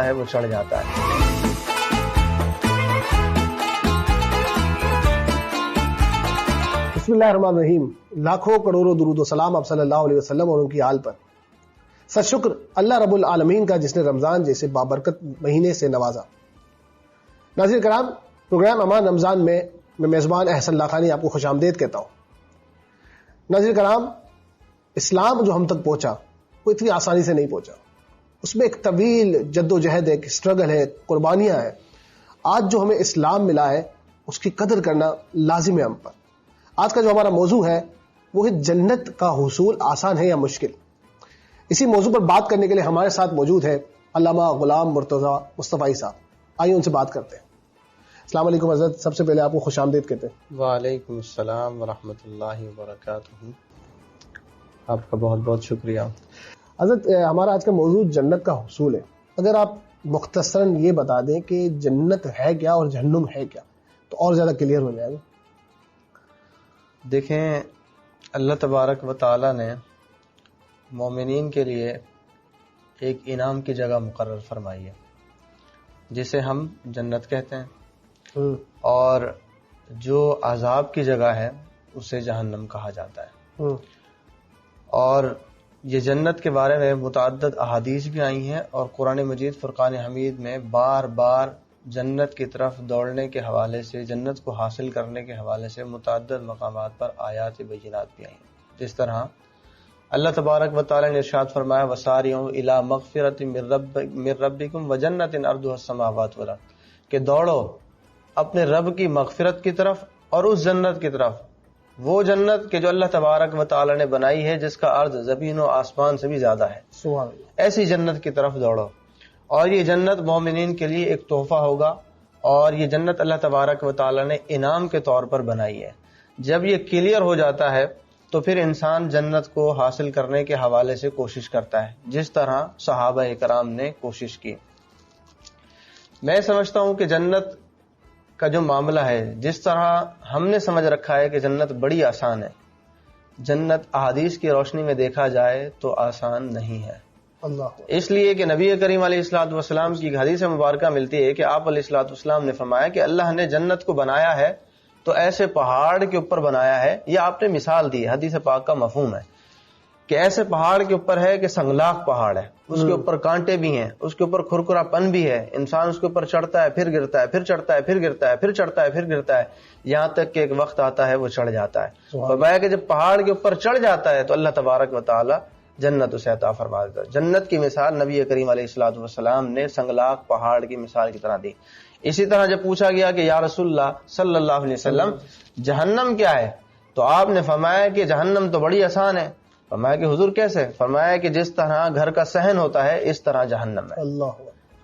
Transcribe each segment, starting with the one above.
ہے وہ چڑھ جاتا ہے۔ بسم اللہ الرحمن الرحیم۔ لاکھوں کروڑوں درود و سلام آپ صلی اللہ علیہ وسلم اور ان کی آل پر۔ سر شکر اللہ رب العالمین کا جس نے رمضان جیسے بابرکت مہینے سے نوازا۔ ناظرین کرام، پروگرام امان رمضان میں میزبان احسن لاکھانی آپ کو خوش آمدید کہتا ہوں۔ ناظرین کرام، اسلام جو ہم تک پہنچا وہ اتنی آسانی سے نہیں پہنچا، اس میں ایک طویل جد و جہد ہے، ایک اسٹرگل ہے، قربانیاں ہیں۔ آج جو ہمیں اسلام ملا ہے اس کی قدر کرنا لازم ہے ہم پر۔ آج کا جو ہمارا موضوع ہے وہ ہے جنت کا حصول آسان ہے یا مشکل۔ اسی موضوع پر بات کرنے کے لیے ہمارے ساتھ موجود ہے علامہ غلام مرتضی مصطفیٰ صاحب۔ آئیے ان سے بات کرتے ہیں۔ السلام علیکم حضرت، سب سے پہلے آپ کو خوش آمدید کہتے ہیں۔ وعلیکم السلام ورحمۃ اللہ وبرکاتہ۔ آپ کا بہت بہت شکریہ۔ حضرت، ہمارا آج کا موضوع جنت کا حصول ہے۔ اگر آپ مختصراً یہ بتا دیں کہ جنت ہے کیا اور جہنم ہے کیا تو اور زیادہ کلیئر ہو جائے گا۔ دیکھیں، اللہ تبارک و تعالی نے مومنین کے لیے ایک انعام کی جگہ مقرر فرمائی ہے جسے ہم جنت کہتے ہیں، اور جو عذاب کی جگہ ہے اسے جہنم کہا جاتا ہے۔ اور یہ جنت کے بارے میں متعدد احادیث بھی آئی ہیں، اور قرآن مجید فرقان حمید میں بار بار جنت کی طرف دوڑنے کے حوالے سے، جنت کو حاصل کرنے کے حوالے سے متعدد مقامات پر آیات بینات بھی آئی ہیں۔ جس طرح اللہ تبارک و تعالی نے ارشاد فرمایا وَسَارِعُوا إِلَىٰ مَغْفِرَةٍ مِّن رَّبِّكُمْ وَجَنَّةٍ عَرْضُهَا السَّمَاوَاتُ وَالْأَرْضُ، کہ دوڑو اپنے رب کی مغفرت کی طرف اور اس جنت کی طرف، وہ جنت کہ جو اللہ تبارک و تعالی نے بنائی ہے جس کا عرض زمین و آسمان سے بھی زیادہ ہے۔ سبحان اللہ۔ ایسی جنت کی طرف دوڑو، اور یہ جنت مومنین کے لیے ایک تحفہ ہوگا، اور یہ جنت اللہ تبارک و تعالی نے انعام کے طور پر بنائی ہے۔ جب یہ کلیئر ہو جاتا ہے تو پھر انسان جنت کو حاصل کرنے کے حوالے سے کوشش کرتا ہے، جس طرح صحابہ کرام نے کوشش کی۔ میں سمجھتا ہوں کہ جنت کا جو معاملہ ہے، جس طرح ہم نے سمجھ رکھا ہے کہ جنت بڑی آسان ہے، جنت احادیث کی روشنی میں دیکھا جائے تو آسان نہیں ہے۔ اللہ، اس لیے کہ نبی کریم علیہ الصلوۃ والسلام کی ایک حدیث مبارکہ ملتی ہے کہ آپ علیہ الصلوۃ والسلام نے فرمایا کہ اللہ نے جنت کو بنایا ہے تو ایسے پہاڑ کے اوپر بنایا ہے۔ یہ آپ نے مثال دی ہے، حدیث پاک کا مفہوم ہے کہ ایسے پہاڑ کے اوپر ہے کہ سنگلاخ پہاڑ ہے، اس کے اوپر کانٹے بھی ہیں، اس کے اوپر کھرکھرا پن بھی ہے، انسان اس کے اوپر چڑھتا ہے پھر گرتا ہے، پھر چڑھتا ہے پھر گرتا ہے، پھر چڑھتا ہے پھر گرتا ہے، یہاں تک کہ ایک وقت آتا ہے وہ چڑھ جاتا ہے۔ فرمایا کہ جب پہاڑ کے اوپر چڑھ جاتا ہے تو اللہ تبارک و تعالی جنت اسے عطا فرما دیتا ہے۔ جنت کی مثال نبی کریم علیہ الصلوۃ والسلام نے سنگلاخ پہاڑ کی مثال کی طرح دی۔ اسی طرح جب پوچھا گیا کہ یا رسول اللہ صلی اللہ علیہ وسلم جہنم کیا ہے، تو آپ نے فرمایا کہ جہنم تو بڑی آسان ہے۔ فرمایا کہ حضور کیسے؟ فرمایا کہ جس طرح گھر کا صحن ہوتا ہے اس طرح جہنم ہے۔ اللہ،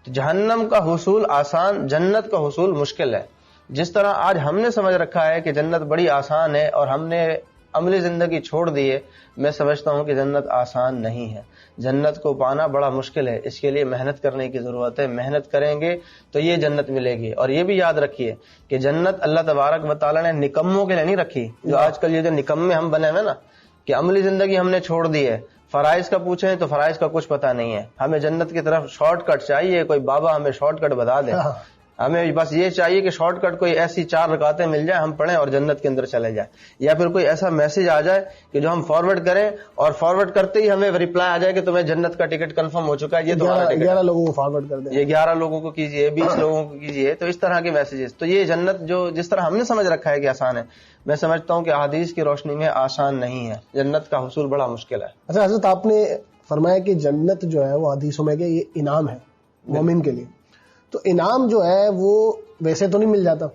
تو جہنم کا حصول آسان، جنت کا حصول مشکل ہے۔ جس طرح آج ہم نے سمجھ رکھا ہے کہ جنت بڑی آسان ہے اور ہم نے عملی زندگی چھوڑ دی ہے، میں سمجھتا ہوں کہ جنت آسان نہیں ہے۔ جنت کو پانا بڑا مشکل ہے، اس کے لیے محنت کرنے کی ضرورت ہے۔ محنت کریں گے تو یہ جنت ملے گی۔ اور یہ بھی یاد رکھیے کہ جنت اللہ تبارک و تعالی نے نکموں کے لیے نہیں رکھی۔ جو آج کل یہ جو نکمے ہم بنے ہوئے نا کہ عملی زندگی ہم نے چھوڑ دی ہے، فرائض کا پوچھیں تو فرائض کا کچھ پتہ نہیں ہے، ہمیں جنت کی طرف شارٹ کٹ چاہیے، کوئی بابا ہمیں شارٹ کٹ بتا دے۔ ہمیں بس یہ چاہیے کہ شارٹ کٹ کوئی ایسی 4 رکعتیں مل جائیں، ہم پڑھیں اور جنت کے اندر چلے جائیں، یا پھر کوئی ایسا میسج آ جائے کہ جو ہم فارورڈ کریں اور فارورڈ کرتے ہی ہمیں رپلائی آ جائے کہ تمہیں جنت کا ٹکٹ کنفرم ہو چکا ہے، یہ تمہارا ٹکٹ 11 لوگوں کو فارورڈ کر دیں، یہ 11 لوگوں کو کیجیے، 20 لوگوں کو کیجیے۔ تو اس طرح کے میسیجز، تو یہ جنت جو جس طرح ہم نے سمجھ رکھا ہے کہ آسان ہے، میں سمجھتا ہوں کہ احادیث کی روشنی میں آسان نہیں ہے، جنت کا حصول بڑا مشکل ہے۔ اچھا حضرت، آپ نے فرمایا کہ جنت جو ہے وہ حدیثوں میں کہ یہ انعام ہے مومن کے لیے، تو انعام جو ہے وہ ویسے تو نہیں مل جاتا،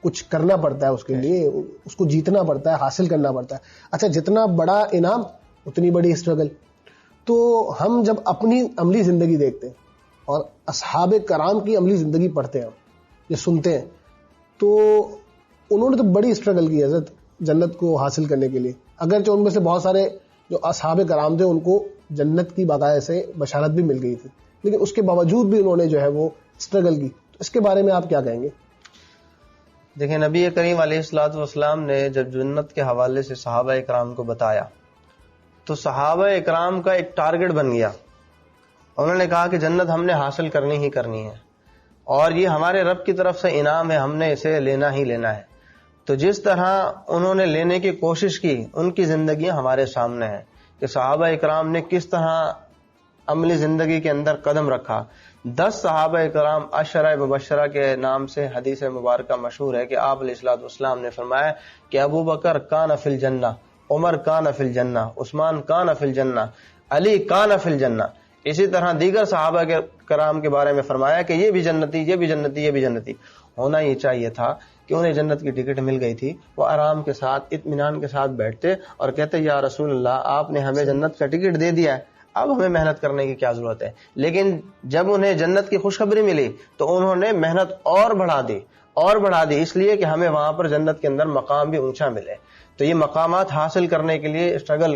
کچھ کرنا پڑتا ہے اس کے لیے، اس کو جیتنا پڑتا ہے، حاصل کرنا پڑتا ہے۔ اچھا، جتنا بڑا انعام اتنی بڑی اسٹرگل۔ تو ہم جب اپنی عملی زندگی دیکھتے ہیں اور اصحاب کرام کی عملی زندگی پڑھتے ہیں یا سنتے ہیں تو انہوں نے تو بڑی اسٹرگل کی حضرت جنت کو حاصل کرنے کے لیے، اگرچہ ان میں سے بہت سارے جو اصحاب کرام تھے ان کو جنت کی باقاعدہ سے بشارت بھی مل گئی تھی، لیکن اس کے باوجود بھی انہوں نے جو ہے وہ اسٹرگل کی۔ تو اس کے بارے میں آپ کیا کہیں گے؟ دیکھیں، نبی کریم علیہ الصلوۃ والسلام نے جب جنت کے حوالے سے صحابہ کرام کو بتایا تو صحابہ کرام کا ایک ٹارگٹ بن گیا انہوں نے کہا کہ جنت ہم نے حاصل کرنی ہی کرنی ہے اور یہ ہمارے رب کی طرف سے انعام ہے, ہم نے اسے لینا ہی لینا ہے. تو جس طرح انہوں نے لینے کی کوشش کی ان کی زندگیاں ہمارے سامنے ہیں کہ صحابہ اکرام نے کس طرح عملی زندگی کے اندر قدم رکھا. 10 صحابہ اکرام عشرہ مبشرہ کے نام سے حدیث مبارکہ مشہور ہے کہ آپ علیہ الصلوۃ والسلام نے فرمایا کہ ابو بکر کان فی الجنہ, عمر کان فی الجنہ, عثمان کان فی الجنہ, علی کان فی الجنہ. اسی طرح دیگر صحابہ کے کرام کے بارے میں فرمایا کہ یہ بھی جنتی, یہ بھی جنتی, یہ بھی جنتی. ہونا یہ چاہیے تھا کہ انہیں جنت کی ٹکٹ مل گئی تھی, وہ آرام کے ساتھ اطمینان کے ساتھ بیٹھتے اور کہتے یا رسول اللہ آپ نے ہمیں جنت کا ٹکٹ دے دیا ہے, اب ہمیں محنت کرنے کی کیا ضرورت ہے. لیکن جب انہیں جنت کی خوشخبری ملی تو انہوں نے محنت اور بڑھا دی اس لیے کہ ہمیں وہاں پر جنت کے اندر مقام بھی اونچا ملے. تو یہ مقامات حاصل کرنے کے لیے اسٹرگل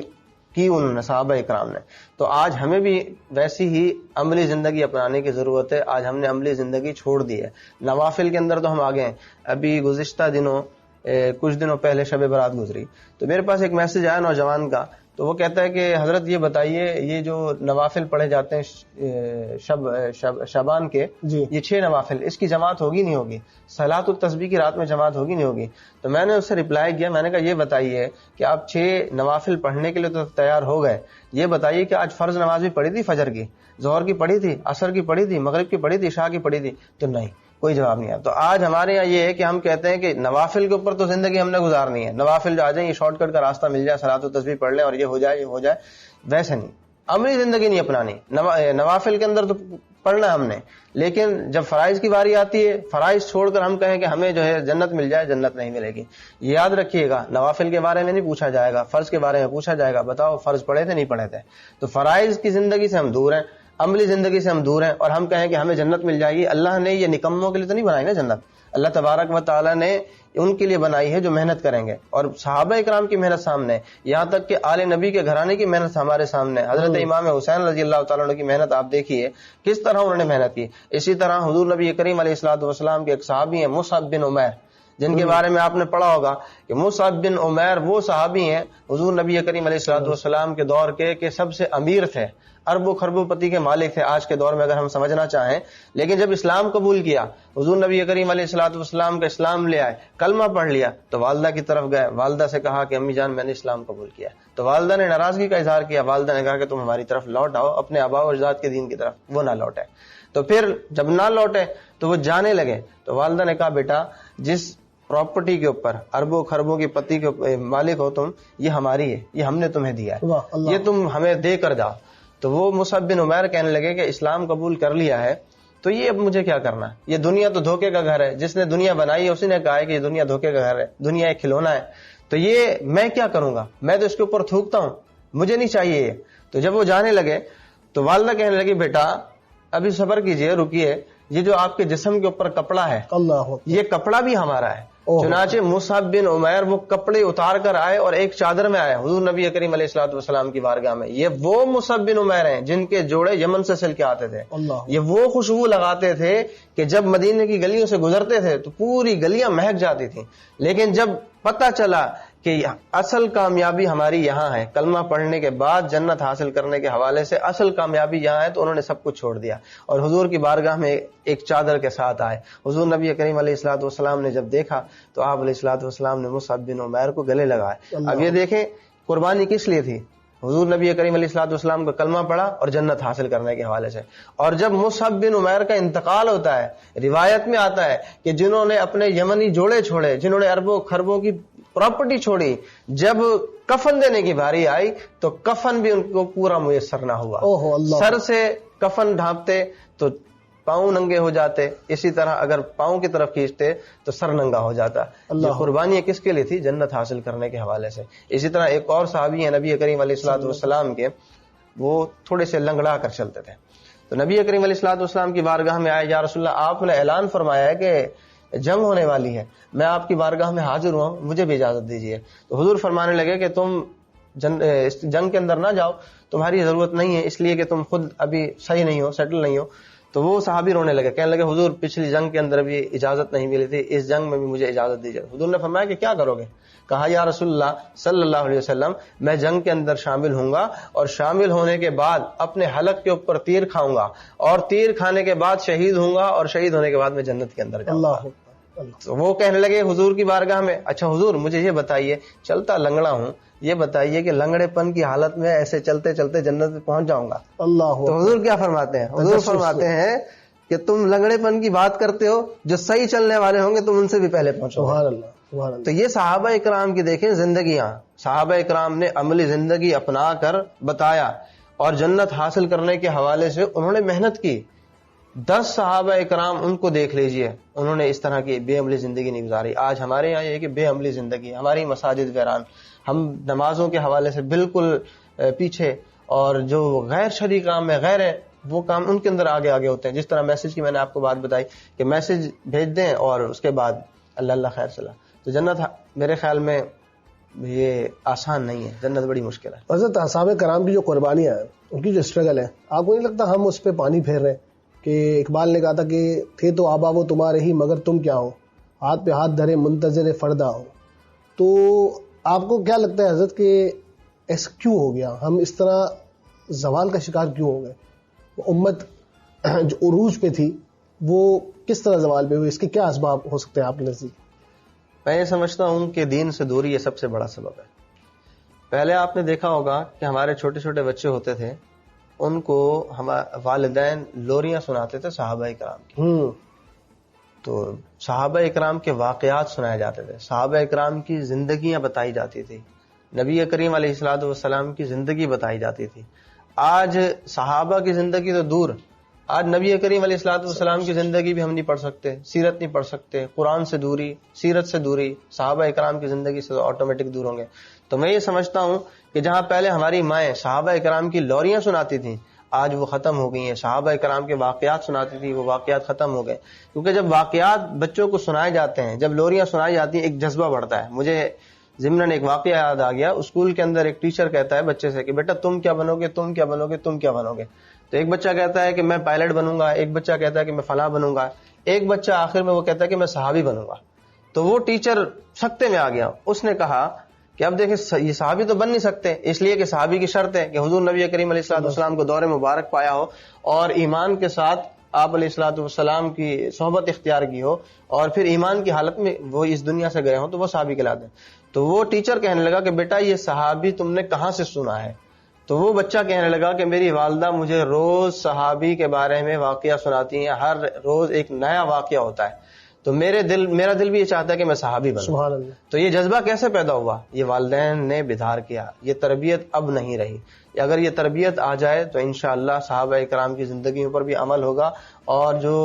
کی انہوں نے صحابہ اکرام نے. تو آج ہمیں بھی ویسی ہی عملی زندگی اپنانے کی ضرورت ہے. آج ہم نے عملی زندگی چھوڑ دی ہے, نوافل کے اندر تو ہم آگے ہیں. ابھی گزشتہ دنوں کچھ دنوں پہلے شب برات گزری تو میرے پاس ایک میسج آیا نوجوان کا, تو وہ کہتا ہے کہ حضرت یہ بتائیے یہ جو نوافل پڑھے جاتے ہیں شعبان کے, یہ 6 نوافل, اس کی جماعت ہوگی نہیں ہوگی؟ صلاۃ التسبیح کی رات میں جماعت ہوگی نہیں ہوگی؟ تو میں نے اس سے رپلائی کیا, میں نے کہا یہ بتائیے کہ آپ 6 نوافل پڑھنے کے لیے تو تیار ہو گئے, یہ بتائیے کہ آج فرض نماز بھی پڑھی تھی, فجر کی, ظہر کی پڑھی تھی, عصر کی پڑھی تھی, مغرب کی پڑھی تھی, عشاء کی پڑھی تھی؟ تو نہیں, کوئی جواب نہیں آیا. تو آج ہمارے یہاں یہ ہے کہ ہم کہتے ہیں کہ نوافل کے اوپر تو زندگی ہم نے گزارنی ہے, نوافل جو آ جائیں, یہ شارٹ کٹ کا راستہ مل جائے, صلاۃ التسبیح پڑھ لیں اور یہ ہو جائے, ویسے نہیں. عملی زندگی نہیں اپنانی. نوافل کے اندر تو پڑھنا ہم نے, لیکن جب فرائض کی باری آتی ہے, فرائض چھوڑ کر ہم کہیں کہ ہمیں جو ہے جنت مل جائے, جنت نہیں ملے گی. یاد رکھیے گا, نوافل کے بارے میں نہیں پوچھا جائے گا, فرض کے بارے میں پوچھا جائے گا, بتاؤ فرض پڑھے تھے نہیں پڑھے تھے. تو فرائض کی زندگی سے ہم دور ہیں, عملی زندگی سے ہم دور ہیں, اور ہم کہیں کہ ہمیں جنت مل جائے گی. اللہ نے یہ نکموں کے لیے تو نہیں بنائی نا جنت, اللہ تبارک و تعالیٰ نے ان کے لیے بنائی ہے جو محنت کریں گے. اور صحابہ اکرام کی محنت سامنے, یہاں تک کہ آل نبی کے گھرانے کی محنت ہمارے سامنے. حضرت امام حسین رضی اللہ تعالیٰ عنہ کی محنت آپ دیکھیے کس طرح انہوں نے محنت کی. اسی طرح حضور نبی کریم علیہ الصلوۃ والسلام کے ایک صحابی ہیں مصعب بن عمیر, جن کے بارے میں آپ نے پڑھا ہوگا کہ مصعب بن عمیر وہ صحابی ہیں حضور نبی کریم علیہ الصلوۃ والسلام کے دور کے کہ سب سے امیر تھے, اربوں خربوں پتی کے مالک تھے آج کے دور میں اگر ہم سمجھنا چاہیں. لیکن جب اسلام قبول کیا, حضور نبی کریم علیہ الصلوۃ والسلام کا اسلام لے آئے, کلمہ پڑھ لیا, تو والدہ کی طرف گئے, والدہ سے کہا کہ امی جان میں نے اسلام قبول کیا. تو والدہ نے ناراضگی کا اظہار کیا, والدہ نے کہا کہ تم ہماری طرف لوٹ آؤ, اپنے آباء و اجداد کے دین کی طرف. وہ نہ لوٹے. تو پھر جب نہ لوٹے تو وہ جانے لگے, تو والدہ نے کہا بیٹا جس پراپرٹی کے اوپر اربوں خربوں کی پتی کے مالک ہو تم, یہ ہماری ہے, یہ ہم نے تمہیں دیا ہے, یہ تم ہمیں دے کر جاؤ. تو وہ مصعب بن عمیر کہنے لگے کہ اسلام قبول کر لیا ہے تو یہ اب مجھے کیا کرنا ہے, یہ دنیا تو دھوکے کا گھر ہے, جس نے دنیا بنائی ہے اسی نے کہا ہے کہ یہ دنیا دھوکے کا گھر ہے, دنیا ایک کھلونا ہے, تو یہ میں کیا کروں گا, میں تو اس کے اوپر تھوکتا ہوں, مجھے نہیں چاہیے یہ. تو جب وہ جانے لگے تو والدہ کہنے لگی بیٹا ابھی صبر کیجئے, رکیے, یہ جو آپ کے جسم کے اوپر کپڑا ہے یہ کپڑا بھی ہمارا ہے. چنانچہ مصعب بن عمیر وہ کپڑے اتار کر آئے اور ایک چادر میں آئے حضور نبی کریم علیہ الصلوۃ والسلام کی بارگاہ میں. یہ وہ مصعب بن عمیر ہیں جن کے جوڑے یمن سے سل کے آتے تھے. یہ وہ خوشبو لگاتے تھے کہ جب مدینے کی گلیوں سے گزرتے تھے تو پوری گلیاں مہک جاتی تھیں. لیکن جب پتہ چلا کہ اصل کامیابی ہماری یہاں ہے, کلمہ پڑھنے کے بعد جنت حاصل کرنے کے حوالے سے اصل کامیابی یہاں ہے, تو انہوں نے سب کچھ چھوڑ دیا اور حضور کی بارگاہ میں ایک چادر کے ساتھ آئے. حضور نبی کریم علیہ الصلوۃ والسلام نے جب دیکھا تو آپ علیہ الصلوۃ والسلام نے مصعب بن عمیر کو گلے لگائے. اب یہ دیکھیں قربانی کس لیے تھی, حضور نبی کریم علیہ الصلوۃ والسلام کا کلمہ پڑھا اور جنت حاصل کرنے کے حوالے سے. اور جب مصعب بن عمیر کا انتقال ہوتا ہے, روایت میں آتا ہے کہ جنہوں نے اپنے یمنی جوڑے چھوڑے, جنہوں نے اربوں خربوں کی پراپرٹی چھوڑی, جب کفن دینے کی باری آئی تو کفن بھی ان کو پورا میسر نہ ہوا. سر سے کفن ڈھانپتے تو پاؤں ننگے ہو جاتے, اسی طرح اگر پاؤں کی طرف کھینچتے تو سر ننگا ہو جاتا. یہ قربانی کس کے لیے تھی, جنت حاصل کرنے کے حوالے سے. اسی طرح ایک اور صحابی ہیں نبی کریم علیہ الصلوۃ والسلام کے, وہ تھوڑے سے لنگڑا کر چلتے تھے. تو نبی کریم علیہ الصلوۃ والسلام کی بارگاہ میں آئے, یا رسول اللہ آپ نے اعلان فرمایا ہے کہ جنگ ہونے والی ہے, میں آپ کی بارگاہ میں حاضر ہوا ہوں, مجھے بھی اجازت دیجیے. تو حضور فرمانے لگے کہ تم جنگ کے اندر نہ جاؤ, تمہاری ضرورت نہیں ہے, اس لیے کہ تم خود ابھی صحیح نہیں ہو, سیٹل نہیں ہو. تو وہ صحابی رونے لگے, کہنے لگے حضور پچھلی جنگ کے اندر بھی اجازت نہیں ملی تھی, اس جنگ میں بھی مجھے اجازت دیجیے. حضور نے فرمایا کہ کیا کرو گے؟ کہا یا رسول اللہ صلی اللہ علیہ وسلم میں جنگ کے اندر شامل ہوں گا, اور شامل ہونے کے بعد اپنے حلق کے اوپر تیر کھاؤں گا, اور تیر کھانے کے بعد شہید ہوں گا, اور شہید ہونے کے بعد میں جنت کے اندر جاؤں گا. تو وہ کہنے لگے حضور کی بارگاہ میں, اچھا حضور مجھے یہ بتائیے, چلتا لنگڑا ہوں, یہ بتائیے کہ لنگڑے پن کی حالت میں ایسے چلتے چلتے جنت میں پہنچ جاؤں گا. تو حضور کیا فرماتے ہیں؟ حضور فرماتے ہیں کہ تم لنگڑے پن کی بات کرتے ہو, جو صحیح چلنے والے ہوں گے تم ان سے بھی پہلے پہنچو. سبحان اللہ, سبحان اللہ. تو یہ صحابہ اکرام کی دیکھیں زندگیاں, صحابہ اکرام نے عملی زندگی اپنا کر بتایا, اور جنت حاصل کرنے کے حوالے سے انہوں نے محنت کی. 10 صحابہ اکرام ان کو دیکھ لیجئے, انہوں نے اس طرح کی بے عملی زندگی نہیں گزاری. آج ہمارے یہاں یہ ہے کہ بے عملی زندگی, ہماری مساجد ویران, ہم نمازوں کے حوالے سے بالکل پیچھے, اور جو غیر شرعی کام میں غیر ہیں وہ کام ان کے اندر آگے آگے ہوتے ہیں. جس طرح میسج کی میں نے آپ کو بات بتائی کہ میسج بھیج دیں اور اس کے بعد اللہ اللہ خیر صلاح. تو جنت میرے خیال میں یہ آسان نہیں ہے, جنت بڑی مشکل ہے. حضرت اصحاب کرام کی جو قربانیاں ہیں, ان کی جو اسٹرگل ہے, آپ کو نہیں لگتا ہم اس پہ پانی پھیر رہے ہیں؟ کہ اقبال نے کہا تھا کہ تھے تو آبا وہ تمہارے ہی مگر تم کیا ہو, ہاتھ پہ ہاتھ دھرے منتظر فردا ہو. تو آپ کو کیا لگتا ہے حضرت کہ ایسا کیوں ہو گیا, ہم اس طرح زوال کا شکار کیوں ہو گئے؟ امت جو عروج پہ تھی وہ کس طرح زوال پہ ہوئی, اس کے کیا اسباب ہو سکتے ہیں آپ کے نزدیک؟ میں یہ سمجھتا ہوں کہ دین سے دوری یہ سب سے بڑا سبب ہے. پہلے آپ نے دیکھا ہوگا کہ ہمارے چھوٹے چھوٹے بچے ہوتے تھے, ان کو والدین لوریاں سناتے تھے صحابہ اکرام کی. تو صحابہ اکرام کے واقعات سنائے جاتے تھے, صحابہ اکرام کی زندگیاں بتائی جاتی تھی, نبی کریم علیہ الصلوۃ والسلام کی زندگی بتائی جاتی تھی. آج صحابہ کی زندگی تو دور, آج نبی کریم علیہ الصلوۃ والسلام کی زندگی بھی ہم نہیں پڑھ سکتے, سیرت نہیں پڑھ سکتے. قرآن سے دوری, سیرت سے دوری, صحابہ اکرام کی زندگی سے آٹومیٹک دور ہوں گے. تو میں یہ سمجھتا ہوں کہ جہاں پہلے ہماری مائیں صحابہ اکرام کی لوریاں سناتی تھیں, آج وہ ختم ہو گئی ہیں. صحابہ اکرام کے واقعات سناتی تھی, وہ واقعات ختم ہو گئے. کیونکہ جب واقعات بچوں کو سنائے جاتے ہیں, جب لوریاں سنائی جاتی ہیں, ایک جذبہ بڑھتا ہے. مجھے ضمن ایک واقعہ یاد آ گیا. اسکول کے اندر ایک ٹیچر کہتا ہے بچے سے کہ بیٹا تم کیا بنو گے, تم کیا بنو گے, تم کیا بنو گے. تو ایک بچہ کہتا ہے کہ میں پائلٹ بنوں گا, ایک بچہ کہتا ہے کہ میں فلاں بنوں گا, ایک بچہ آخر میں وہ کہتا ہے کہ میں صحابی بنوں گا. تو وہ ٹیچر سکتے میں آ گیا. اس نے کہا کہ اب دیکھیں یہ صحابی تو بن نہیں سکتے, اس لیے کہ صحابی کی شرط ہے کہ حضور نبی کریم علیہ الصلوۃ والسلام کو دور مبارک پایا ہو, اور ایمان کے ساتھ آپ علیہ الصلوۃ والسلام کی صحبت اختیار کی ہو, اور پھر ایمان کی حالت میں وہ اس دنیا سے گئے ہوں, تو وہ صحابی کہلاتے ہیں. تو وہ ٹیچر کہنے لگا کہ بیٹا یہ صحابی تم نے کہاں سے سنا ہے؟ تو وہ بچہ کہنے لگا کہ میری والدہ مجھے روز صحابی کے بارے میں واقعہ سناتی ہیں, ہر روز ایک نیا واقعہ ہوتا ہے, تو میرا دل بھی یہ چاہتا ہے کہ میں صحابی بنوں. سبحان اللہ. تو یہ جذبہ کیسے پیدا ہوا؟ یہ والدین نے بیدار کیا. یہ تربیت اب نہیں رہی. اگر یہ تربیت آ جائے تو انشاءاللہ صحابہ اکرام کی زندگیوں پر بھی عمل ہوگا. اور جو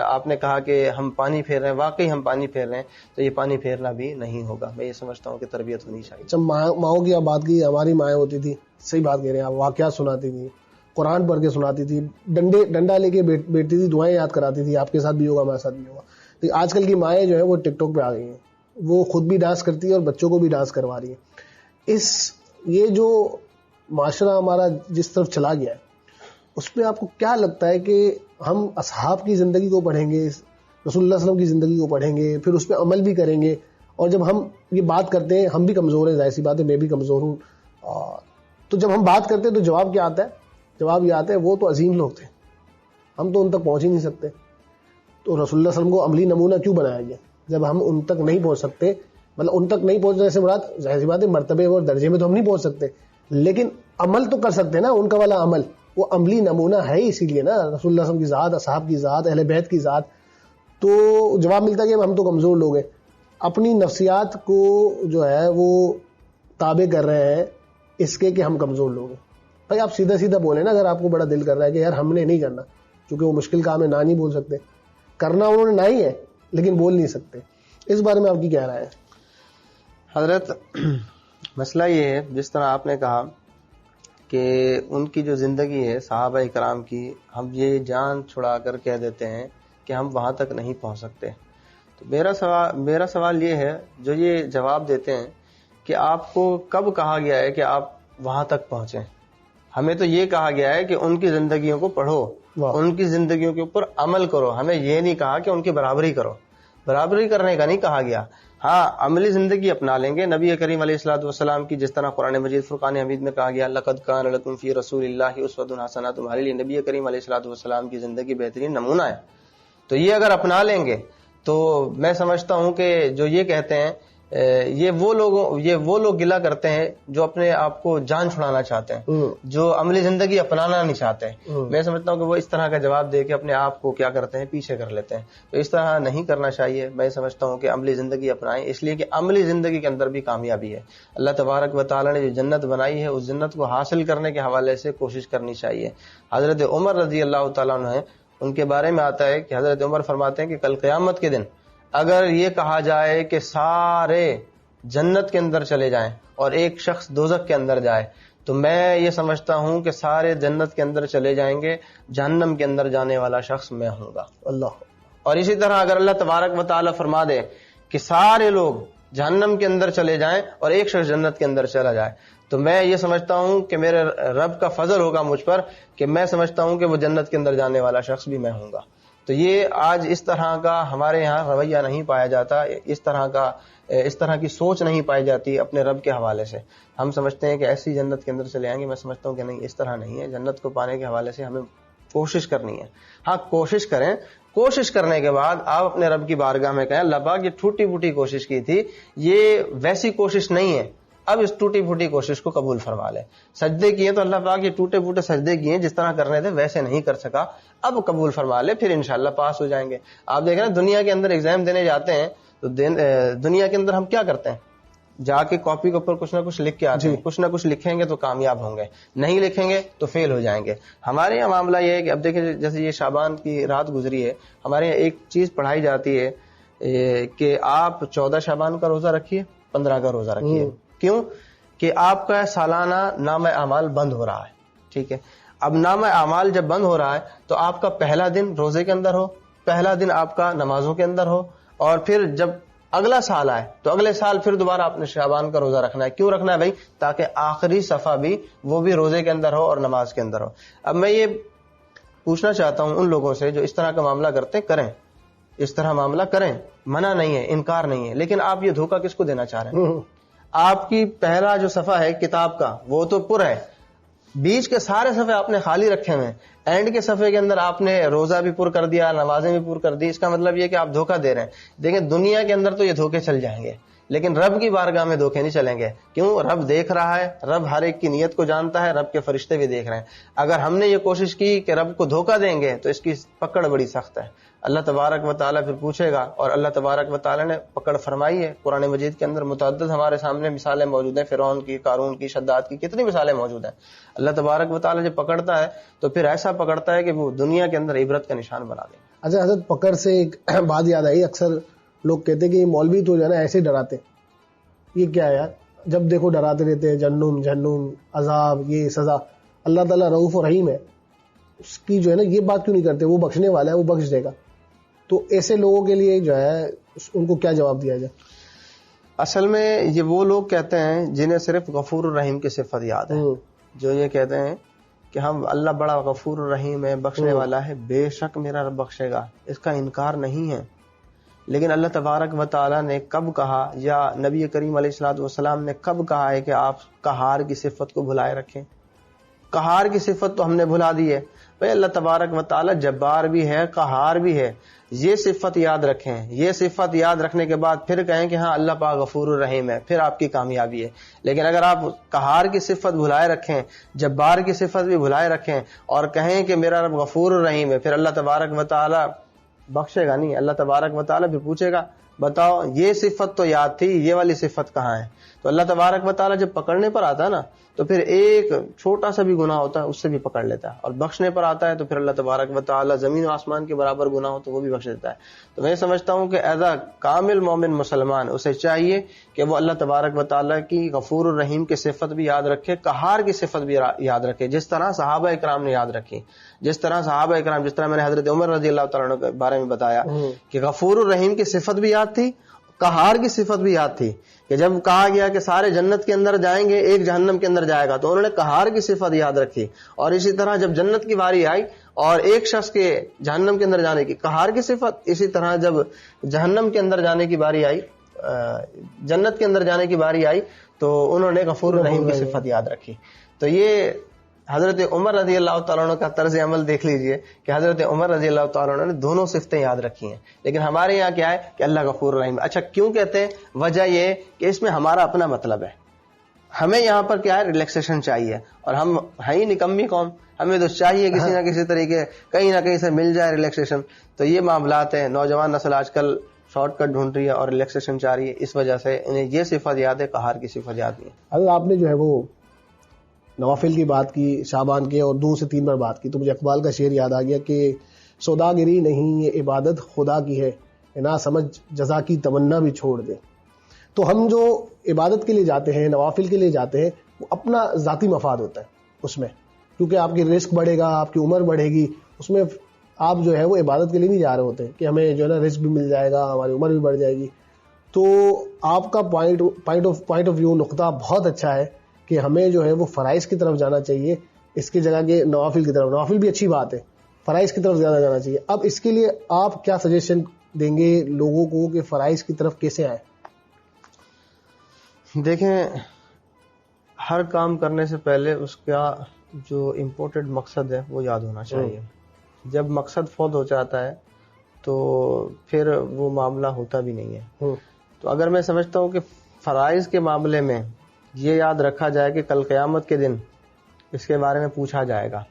آپ نے کہا کہ ہم پانی پھیر رہے ہیں, واقعی ہم پانی پھیر رہے ہیں, تو یہ پانی پھیرنا بھی نہیں ہوگا. میں یہ سمجھتا ہوں کہ تربیت ہونی چاہیے. جب ماؤں کی آپ بات کی, ہماری مائیں ہوتی تھی, صحیح بات کہہ رہے ہیں آپ, واقعات سناتی تھی, قرآن پڑھ کے سناتی تھی, ڈنڈا لے کے بیٹھتی تھی, دعائیں یاد کراتی تھی. آپ کے ساتھ بھی ہوگا, ہمارے ساتھ بھی ہوگا. آج کل کی مائیں جو ہے وہ ٹک ٹاک پہ آ گئی ہیں, وہ خود بھی ڈانس کرتی ہے اور بچوں کو بھی ڈانس کروا رہی ہے. یہ جو معاشرہ ہمارا جس طرف چلا گیا ہے, اس پہ آپ کو کیا لگتا ہے کہ ہم اصحاب کی زندگی کو پڑھیں گے, رسول اللہ صلی اللہ علیہ وسلم کی زندگی کو پڑھیں گے, پھر اس پہ عمل بھی کریں گے, اور جب ہم یہ بات کرتے ہیں, ہم بھی کمزور ہیں, ظاہر سی بات ہے, میں بھی کمزور ہوں, تو جب ہم بات کرتے ہیں تو جواب کیا آتا ہے؟ جواب یہ آتا ہے وہ تو عظیم لوگ تھے, ہم تو ان تک پہنچ ہی نہیں سکتے. تو رسول اللہ صلی اللہ علیہ وسلم کو عملی نمونہ کیوں بنایا گیا جب ہم ان تک نہیں پہنچ سکتے؟ مطلب ان تک نہیں پہنچنے سے مراد ظاہر سی بات ہے مرتبے اور درجے میں تو ہم نہیں پہنچ سکتے, لیکن عمل تو کر سکتے نا. ان کا والا عمل وہ عملی نمونہ ہے, اسی لیے نا رسول اللہ صلی اللہ علیہ وسلم کی ذات, اصحاب کی ذات, اہل بیت کی ذات. تو جواب ملتا ہے کہ ہم تو کمزور لوگ ہیں, اپنی نفسیات کو جو ہے وہ تابع کر رہے ہیں اس کے کہ ہم کمزور لوگ ہیں. بھائی آپ سیدھا سیدھا بولیں نا, اگر آپ کو بڑا دل کر رہا ہے کہ یار ہم نے نہیں کرنا, کیونکہ وہ مشکل کام ہے, نہ نہیں بول سکتے, کرنا انہوں نے نہ ہی ہے لیکن بول نہیں سکتے, اس بارے میں آپ کی کیا رائے ہے؟ حضرت مسئلہ یہ ہے, جس طرح آپ نے کہا کہ ان کی جو زندگی ہے صحابہ اکرام کی, ہم یہ جان چھڑا کر کہہ دیتے ہیں کہ ہم وہاں تک نہیں پہنچ سکتے. تو میرا سوال یہ ہے, جو یہ جواب دیتے ہیں کہ آپ کو کب کہا گیا ہے کہ آپ وہاں تک پہنچیں؟ ہمیں تو یہ کہا گیا ہے کہ ان کی زندگیوں کو پڑھو, ان کی زندگیوں کے اوپر عمل کرو. ہمیں یہ نہیں کہا کہ ان کی برابری کرو, برابری کرنے کا نہیں کہا گیا. ہاں عملی زندگی اپنا لیں گے نبی کریم علیہ الصلوۃ والسلام کی, جس طرح قرآن مجید فرقان حمید میں کہا گیا لقد کان لکم فی رسول اللہ اسوۃ حسنہ, تمہارے لیے نبی کریم علیہ الصلوۃ والسلام کی زندگی بہترین نمونہ ہے. تو یہ اگر اپنا لیں گے تو میں سمجھتا ہوں کہ جو یہ کہتے ہیں یہ وہ لوگ گلا کرتے ہیں جو اپنے آپ کو جان چھڑانا چاہتے ہیں, جو عملی زندگی اپنانا نہیں چاہتے. میں سمجھتا ہوں کہ وہ اس طرح کا جواب دے کے اپنے آپ کو کیا کرتے ہیں, پیچھے کر لیتے ہیں. تو اس طرح نہیں کرنا چاہیے. میں سمجھتا ہوں کہ عملی زندگی اپنائیں, اس لیے کہ عملی زندگی کے اندر بھی کامیابی ہے. اللہ تبارک و تعالیٰ نے جو جنت بنائی ہے اس جنت کو حاصل کرنے کے حوالے سے کوشش کرنی چاہیے. حضرت عمر رضی اللہ تعالیٰ عنہ, ان کے بارے میں آتا ہے کہ حضرت عمر فرماتے ہیں کہ کل قیامت کے دن اگر یہ کہا جائے کہ سارے جنت کے اندر چلے جائیں اور ایک شخص دوزخ کے اندر جائے, تو میں یہ سمجھتا ہوں کہ سارے جنت کے اندر چلے جائیں گے, جہنم کے اندر جانے والا شخص میں ہوں گا. اللہ. اور اسی طرح اگر اللہ تبارک و تعالیٰ فرما دے کہ سارے لوگ جہنم کے اندر چلے جائیں اور ایک شخص جنت کے اندر چلا جائے, تو میں یہ سمجھتا ہوں کہ میرے رب کا فضل ہوگا مجھ پر کہ میں سمجھتا ہوں کہ وہ جنت کے اندر جانے والا شخص بھی میں ہوں گا. تو یہ آج اس طرح کا ہمارے یہاں رویہ نہیں پایا جاتا, اس طرح کی سوچ نہیں پائی جاتی اپنے رب کے حوالے سے. ہم سمجھتے ہیں کہ ایسی جنت کے اندر چلے آئیں گے. میں سمجھتا ہوں کہ نہیں, اس طرح نہیں ہے. جنت کو پانے کے حوالے سے ہمیں کوشش کرنی ہے. ہاں کوشش کریں, کوشش کرنے کے بعد آپ اپنے رب کی بارگاہ میں کہیں اللہ پاک یہ ٹوٹی پھوٹی کوشش کی تھی, یہ ویسی کوشش نہیں ہے, اب اس ٹوٹی پھوٹی کوشش کو قبول فرما لے. سجدے کیے تو اللہ پاک یہ ٹوٹے پھوٹے سجدے کیے جس طرح کرنے تھے ویسے نہیں کر سکا, اب قبول فرما لے, پھر انشاءاللہ پاس ہو جائیں گے. آپ دیکھ رہے ہیں دنیا کے اندر ایگزام دینے جاتے ہیں تو دنیا کے اندر ہم کیا کرتے ہیں, جا کے کاپی کے اوپر کچھ نہ کچھ لکھ کے آتے ہیں, کچھ نہ کچھ لکھیں گے تو کامیاب ہوں گے, نہیں لکھیں گے تو فیل ہو جائیں گے. ہمارے یہاں معاملہ یہ ہے کہ اب دیکھیں جیسے یہ شعبان کی رات گزری ہے, ہمارے یہاں ایک چیز پڑھائی جاتی ہے کہ آپ 14 شعبان کا روزہ رکھیے, 15 کا روزہ رکھیے. کیوں کہ آپ کا سالانہ نامہ اعمال بند ہو رہا ہے. ٹھیک ہے, اب نامہ اعمال جب بند ہو رہا ہے تو آپ کا پہلا دن روزے کے اندر ہو, پہلا دن آپ کا نمازوں کے اندر ہو, اور پھر جب اگلا سال آئے تو اگلے سال پھر دوبارہ آپ نے شعبان کا روزہ رکھنا ہے. کیوں رکھنا ہے بھائی؟ تاکہ آخری صفحہ بھی وہ بھی روزے کے اندر ہو اور نماز کے اندر ہو. اب میں یہ پوچھنا چاہتا ہوں ان لوگوں سے جو اس طرح کا معاملہ کرتے, کریں, اس طرح معاملہ کریں, منع نہیں ہے, انکار نہیں ہے, لیکن آپ یہ دھوکہ کس کو دینا چاہ رہے ہیں؟ آپ کی پہلا جو صفحہ ہے کتاب کا وہ تو پر ہے, بیچ کے سارے صفحے آپ نے خالی رکھے ہوئے ہیں, اینڈ کے صفحے کے اندر آپ نے روزہ بھی پر کر دیا, نمازیں بھی پر کر دی. اس کا مطلب یہ کہ آپ دھوکہ دے رہے ہیں. دیکھیں دنیا کے اندر تو یہ دھوکے چل جائیں گے, لیکن رب کی بارگاہ میں دھوکے نہیں چلیں گے. کیوں؟ رب دیکھ رہا ہے, رب ہر ایک کی نیت کو جانتا ہے, رب کے فرشتے بھی دیکھ رہے ہیں. اگر ہم نے یہ کوشش کی کہ رب کو دھوکہ دیں گے تو اس کی پکڑ بڑی سخت ہے. اللہ تبارک و تعالیٰ پھر پوچھے گا, اور اللہ تبارک و تعالیٰ نے پکڑ فرمائی ہے. قرآن مجید کے اندر متعدد ہمارے سامنے مثالیں موجود ہیں, فرعون کی, قارون کی, شداد کی, کتنی مثالیں موجود ہیں. اللہ تبارک و تعالیٰ جب پکڑتا ہے تو پھر ایسا پکڑتا ہے کہ وہ دنیا کے اندر عبرت کا نشان بنا دے. اچھا حضرت, پکڑ سے ایک بات یاد آئی, اکثر لوگ کہتے ہیں کہ یہ مولوی تو جو ہے نا ایسے ڈراتے, یہ کیا ہے یار؟ جب دیکھو ڈراتے رہتے ہیں, جہنم, عذاب, یہ سزا. اللہ تعالیٰ رؤوف و رحیم ہے, اس کی جو ہے نا یہ بات کیوں نہیں کرتے؟ وہ بخشنے والا ہے, وہ بخش دے گا. تو ایسے لوگوں کے لیے جو ہے ان کو کیا جواب دیا جائے؟ اصل میں یہ وہ لوگ کہتے ہیں جنہیں صرف غفور الرحیم کی صفت یاد ہے, جو یہ کہتے ہیں کہ ہم اللہ بڑا غفور الرحیم ہے, بخشنے والا ہے, بے شک میرا رب بخشے گا, اس کا انکار نہیں ہے. لیکن اللہ تبارک و تعالیٰ نے کب کہا, یا نبی کریم علیہ الصلوۃ والسلام نے کب کہا ہے کہ آپ قہار کی صفت کو بھلائے رکھیں؟ قہار کی صفت تو ہم نے بھلا دی ہے. بھائی اللہ تبارک و تعالیٰ جبار بھی ہے, قہار بھی ہے, یہ صفت یاد رکھیں. یہ صفت یاد رکھنے کے بعد پھر کہیں کہ ہاں اللہ پاک غفور الرحیم ہے, پھر آپ کی کامیابی ہے. لیکن اگر آپ قہار کی صفت بھلائے رکھیں, جبار کی صفت بھی بھلائے رکھیں, اور کہیں کہ میرا رب غفور الرحیم ہے, پھر اللہ تبارک و تعالیٰ بخشے گا نہیں. اللہ تبارک و تعالیٰ پھر پوچھے گا بتاؤ یہ صفت تو یاد تھی, یہ والی صفت کہاں ہے؟ تو اللہ تبارک و تعالیٰ جب پکڑنے پر آتا ہے نا تو پھر ایک چھوٹا سا بھی گناہ ہوتا ہے اس سے بھی پکڑ لیتا ہے, اور بخشنے پر آتا ہے تو پھر اللہ تبارک و تعالیٰ زمین و آسمان کے برابر گناہ ہو تو وہ بھی بخش دیتا ہے. تو میں سمجھتا ہوں کہ ایز اے کامل مومن مسلمان اسے چاہیے کہ وہ اللہ تبارک و تعالیٰ کی غفور الرحیم کی صفت بھی یاد رکھے, قہار کی صفت بھی یاد رکھے, جس طرح صحابہ اکرام نے یاد رکھی. جس طرح صحابہ اکرام, جس طرح میں نے حضرت عمر رضی اللہ تعالیٰ عنہ کے بارے میں بتایا کہ غفور الرحیم کی صفت بھی یاد تھی, قہار کی صفت بھی یاد تھی, کہ جب کہا گیا کہ سارے جنت کے اندر جائیں گے, ایک جہنم کے اندر جائے گا, تو انہوں نے قہار کی صفت یاد رکھی. اور اسی طرح جب جنت کی باری آئی اور ایک شخص کے جہنم کے اندر جانے کی قہار کی صفت، اسی طرح جب جہنم کے اندر جانے کی باری آئی، جنت کے اندر جانے کی باری آئی تو انہوں نے غفور الرحیم کی صفت یاد رکھی. تو یہ حضرت عمر رضی اللہ تعالیٰ عنہ کا طرز عمل دیکھ لیجئے کہ حضرت عمر رضی اللہ تعالیٰ عنہ نے دونوں صفتیں یاد رکھی ہیں. لیکن ہمارے یہاں کیا ہے کہ اللہ غفور الرحیم. اچھا کیوں کہتے ہیں؟ وجہ یہ کہ اس میں ہمارا اپنا مطلب ہے. ہمیں یہاں پر کیا ہے، ریلیکسیشن چاہیے، اور ہم ہیں ہی نکمی قوم، ہمیں تو چاہیے کسی نہ کسی طریقے کہیں نہ کہیں سے مل جائے ریلیکسیشن. تو یہ معاملات ہیں. نوجوان نسل آج کل شارٹ کٹ ڈھونڈ رہی ہے اور ریلیکسیشن چاہ رہی ہے، اس وجہ سے انہیں یہ صفت یاد ہے، قہار کی صفت یاد نہیں ہے. اگر آپ نے جو ہے وہ نوافل کی بات کی، شعبان کے، اور 2 سے 3 بار بات کی، تو مجھے اقبال کا شعر یاد آ گیا کہ سوداگری نہیں یہ عبادت خدا کی ہے، نا سمجھ جزا کی تمنا بھی چھوڑ دے. تو ہم جو عبادت کے لیے جاتے ہیں، نوافل کے لیے جاتے ہیں، وہ اپنا ذاتی مفاد ہوتا ہے اس میں، کیونکہ آپ کی رزق بڑھے گا، آپ کی عمر بڑھے گی. اس میں آپ جو ہے وہ عبادت کے لیے نہیں جا رہے ہوتے کہ ہمیں جو ہے نا رزق بھی مل جائے گا، ہماری عمر بھی بڑھ جائے گی. تو آپ کا پوائنٹ آف ویو، نقطہ بہت اچھا ہے کہ ہمیں جو ہے وہ فرائض کی طرف جانا چاہیے اس کی جگہ کے نوافل کی طرف. نوافل بھی اچھی بات ہے، فرائض کی طرف زیادہ جانا چاہیے. اب اس کے لیے آپ کیا سجیشن دیں گے لوگوں کو کہ فرائض کی طرف کیسے آئیں؟ دیکھیں، ہر کام کرنے سے پہلے اس کا جو امپورٹنٹ مقصد ہے وہ یاد ہونا چاہیے. جب مقصد فوت ہو جاتا ہے تو پھر وہ معاملہ ہوتا بھی نہیں ہے. تو اگر میں سمجھتا ہوں کہ فرائض کے معاملے میں یہ یاد رکھا جائے کہ کل قیامت کے دن اس کے بارے میں پوچھا جائے گا.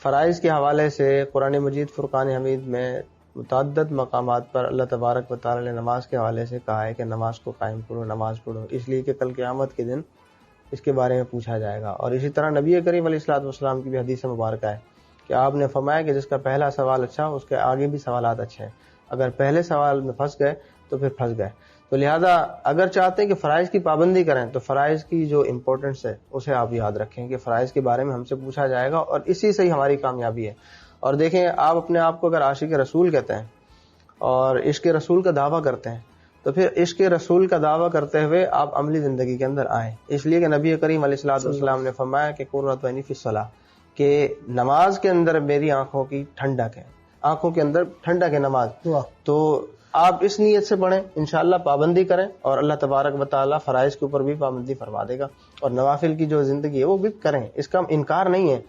فرائض کے حوالے سے قرآن مجید فرقان حمید میں متعدد مقامات پر اللہ تبارک و تعالی نے نماز کے حوالے سے کہا ہے کہ نماز کو قائم کرو، نماز پڑھو، اس لیے کہ کل قیامت کے دن اس کے بارے میں پوچھا جائے گا. اور اسی طرح نبی کریم علیہ الصلوۃ والسلام کی بھی حدیث مبارکہ ہے کہ آپ نے فرمایا کہ جس کا پہلا سوال اچھا اس کے آگے بھی سوالات اچھے ہیں. اگر پہلے سوال میں پھنس گئے تو پھر پھنس گئے. تو لہذا اگر چاہتے ہیں کہ فرائض کی پابندی کریں تو فرائض کی جو امپورٹنس ہے اسے آپ یاد رکھیں کہ فرائض کے بارے میں ہم سے پوچھا جائے گا، اور اسی سے ہی ہماری کامیابی ہے. اور دیکھیں، آپ اپنے آپ کو اگر عاشق رسول کہتے ہیں اور عشق رسول کا دعویٰ کرتے ہیں تو پھر عشق رسول کا دعویٰ کرتے ہوئے آپ عملی زندگی کے اندر آئیں. اس لیے کہ نبی کریم علیہ الصلوۃ والسلام نے فرمایا کہ قرۃ عینی فی الصلاۃ، کہ نماز کے اندر میری آنکھوں کی ٹھنڈک ہے، آنکھوں کے اندر ٹھنڈک ہے نماز. تو آپ اس نیت سے پڑھیں، انشاءاللہ پابندی کریں، اور اللہ تبارک و تعالیٰ فرائض کے اوپر بھی پابندی فرما دے گا. اور نوافل کی جو زندگی ہے وہ بھی کریں، اس کا انکار نہیں ہے.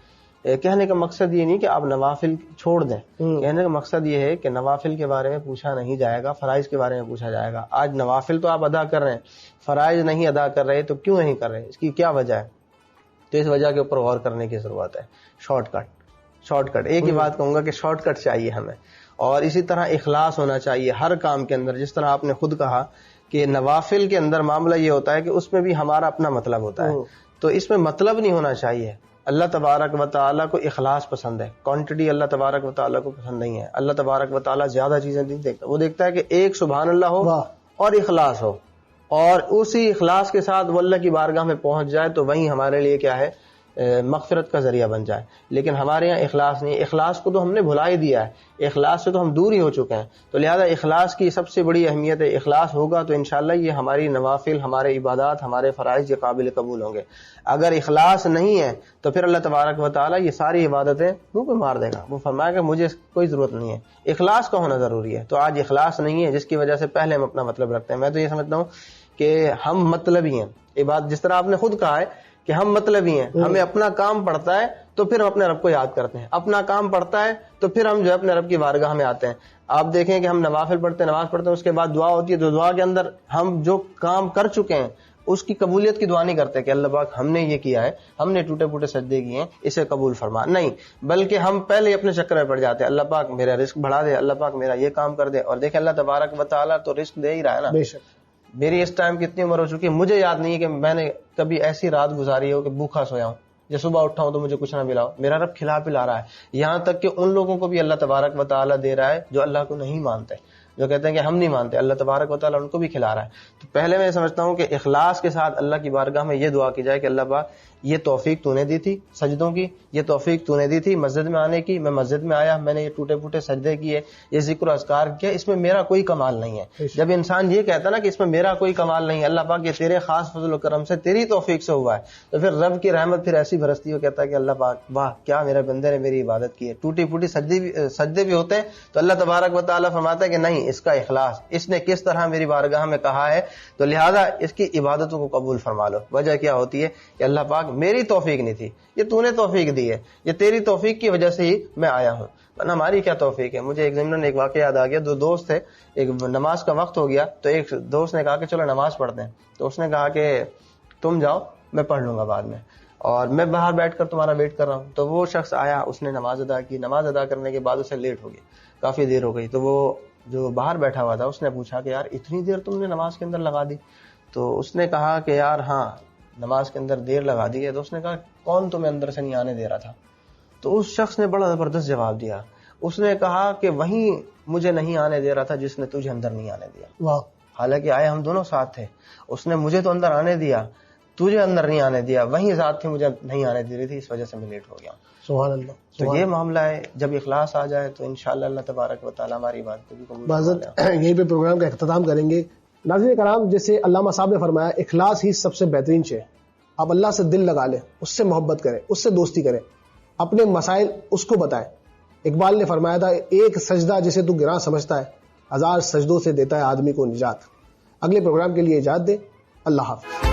کہنے کا مقصد یہ نہیں کہ آپ نوافل چھوڑ دیں، کہنے کا مقصد یہ ہے کہ نوافل کے بارے میں پوچھا نہیں جائے گا، فرائض کے بارے میں پوچھا جائے گا. آج نوافل تو آپ ادا کر رہے ہیں، فرائض نہیں ادا کر رہے، تو کیوں نہیں کر رہے؟ اس کی کیا وجہ ہے؟ تو اس وجہ کے اوپر غور کرنے کی ضرورت ہے. شارٹ کٹ ایک ہی بات کہوں گا کہ شارٹ کٹ چاہیے ہمیں. اور اسی طرح اخلاص ہونا چاہیے ہر کام کے اندر. جس طرح آپ نے خود کہا کہ نوافل کے اندر معاملہ یہ ہوتا ہے کہ اس میں بھی ہمارا اپنا مطلب ہوتا ہے، تو اس میں مطلب نہیں ہونا چاہیے. اللہ تبارک و تعالیٰ کو اخلاص پسند ہے، کوانٹٹی اللہ تبارک و تعالیٰ کو پسند نہیں ہے. اللہ تبارک و تعالیٰ زیادہ چیزیں نہیں دیکھتا، وہ دیکھتا ہے کہ ایک سبحان اللہ ہو اور اخلاص ہو، اور اسی اخلاص کے ساتھ وہ اللہ کی بارگاہ میں پہنچ جائے تو وہیں ہمارے لیے کیا ہے، مغفرت کا ذریعہ بن جائے. لیکن ہمارے یہاں اخلاص نہیں، اخلاص کو تو ہم نے بھلا ہی دیا ہے، اخلاص سے تو ہم دور ہی ہو چکے ہیں. تو لہذا اخلاص کی سب سے بڑی اہمیت ہے. اخلاص ہوگا تو انشاءاللہ یہ ہماری نوافل، ہمارے عبادات، ہمارے فرائض یہ قابل قبول ہوں گے. اگر اخلاص نہیں ہے تو پھر اللہ تبارک و تعالیٰ یہ ساری عبادتیں منہ پہ مار دے گا. وہ فرمائے گا مجھے کوئی ضرورت نہیں ہے. اخلاص کا ہونا ضروری ہے. تو آج اخلاص نہیں ہے، جس کی وجہ سے پہلے ہم اپنا مطلب رکھتے ہیں. میں تو یہ سمجھتا ہوں کہ ہم مطلبی ہیں. عبادت جس طرح آپ نے خود کہا ہے کہ ہم مطلبی ہیں، ہمیں اپنا کام پڑتا ہے تو پھر ہم اپنے رب کو یاد کرتے ہیں، اپنا کام پڑتا ہے تو پھر ہم جو ہے اپنے رب کی بارگاہ میں آتے ہیں. آپ دیکھیں کہ ہم نوافل پڑھتے ہیں، نماز پڑھتے ہیں، اس کے بعد دعا ہوتی ہے، تو دعا کے اندر ہم جو کام کر چکے ہیں اس کی قبولیت کی دعا نہیں کرتے کہ اللہ پاک ہم نے یہ کیا ہے، ہم نے ٹوٹے پھوٹے سجدے کیے ہیں، اسے قبول فرما. نہیں، بلکہ ہم پہلے اپنے چکر میں پڑ جاتے ہیں، اللہ پاک میرا رزق بڑھا دے، اللہ پاک میرا یہ کام کر دے. اور دیکھیں اللہ تبارک و تعالیٰ تو رزق دے ہی رہا ہے نا. میری اس ٹائم کتنی عمر ہو چکی ہے، مجھے یاد نہیں ہے کہ میں نے کبھی ایسی رات گزاری ہو کہ بھوکا سویا ہوں، جب صبح اٹھا ہوں تو مجھے کچھ نہ ملا ہو. میرا رب کھلا پلا رہا ہے. یہاں تک کہ ان لوگوں کو بھی اللہ تبارک و تعالیٰ دے رہا ہے جو اللہ کو نہیں مانتے، جو کہتے ہیں کہ ہم نہیں مانتے، اللہ تبارک و تعالیٰ ان کو بھی کھلا رہا ہے. تو پہلے میں سمجھتا ہوں کہ اخلاص کے ساتھ اللہ کی بارگاہ میں یہ دعا کی جائے کہ اللہ پاک یہ توفیق تو نے دی تھی سجدوں کی، یہ توفیق تو نے دی تھی مسجد میں آنے کی، میں مسجد میں آیا، میں نے یہ ٹوٹے پھوٹے سجدے کیے، یہ ذکر و اذکار کیا، اس میں میرا کوئی کمال نہیں ہے۔ جب انسان یہ کہتا نا کہ اس میں میرا کوئی کمال نہیں ہے، اللہ پاک یہ تیرے خاص فضل و کرم سے تیری توفیق سے ہوا ہے، تو پھر رب کی رحمت پھر ایسی برستی ہو، کہتا ہے کہ اللہ پاک واہ کیا میرے بندے نے میری عبادت کی ہے۔ ٹوٹی پھوٹی سجدے بھی ہوتے ہیں تو اللہ تبارک و تعالیٰ فرماتا ہے کہ نہیں، اس کا اخلاص، اس نے کس طرح میری بارگاہ میں کہا ہے، تو لہذا اس کی عبادتوں کو قبول فرما لو۔ وجہ کیا ہوتی ہے کہ اللہ پاک میری توفیق نہیں تھی، یہ تو نے توفیق دی ہے، یہ تیری توفیق کی وجہ سے ہی میں آیا ہوں، ورنہ ہماری کیا توفیق ہے۔ مجھے ایک ضمن ایک واقعہ یاد آ گیا، دو دوست تھے، ایک نماز کا وقت ہو گیا تو ایک دوست نے کہا کہ چلو نماز پڑھتے ہیں، تو اس نے کہا کہ تم جاؤ میں پڑھ لوں گا بعد میں، اور میں باہر بیٹھ کر تمہارا ویٹ کر رہا ہوں۔ تو وہ شخص آیا، اس نے نماز ادا کی، نماز ادا کرنے کے بعد اسے لیٹ ہو گئی، کافی دیر ہو گئی، تو وہ جو باہر بیٹھا ہوا تھا اس نے پوچھا کہ یار اتنی دیر تم نے نماز کے اندر لگا دی؟ تو اس نے کہا کہ یار ہاں نماز کے اندر دیر لگا دی ہے۔ تو اس نے کہا کون تمہیں اندر سے نہیں آنے دے رہا تھا؟ تو اس شخص نے بڑا زبردست جواب دیا، اس نے کہا کہ وہیں مجھے نہیں آنے دے رہا تھا جس نے تجھے اندر نہیں آنے دیا۔ واہ، حالانکہ آئے ہم دونوں ساتھ تھے، اس نے مجھے تو اندر آنے دیا، تجھے اندر نہیں آنے دیا، وہیں ذات تھی مجھے نہیں آنے دے رہی تھی، اس وجہ سے میں لیٹ ہو گیا۔ سبحان اللہ۔ تو یہ معاملہ ہے، جب اخلاص آ جائے تو انشاءاللہ اللہ تبارک و تعالیٰ ہماری بات کو بھی قبول معذرت یہیں پہ پروگرام کا اختتام کریں گے۔ ناظرین کرام، جیسے علامہ صاحب نے فرمایا اخلاص ہی سب سے بہترین چیز۔ آپ اللہ سے دل لگا لیں، اس سے محبت کریں، اس سے دوستی کریں، اپنے مسائل اس کو بتائیں۔ اقبال نے فرمایا تھا ایک سجدہ جسے تو گراں سمجھتا ہے، 1000 سجدوں سے دیتا ہے آدمی کو نجات۔ اگلے پروگرام کے لیے اجازت دیں، اللہ حافظ۔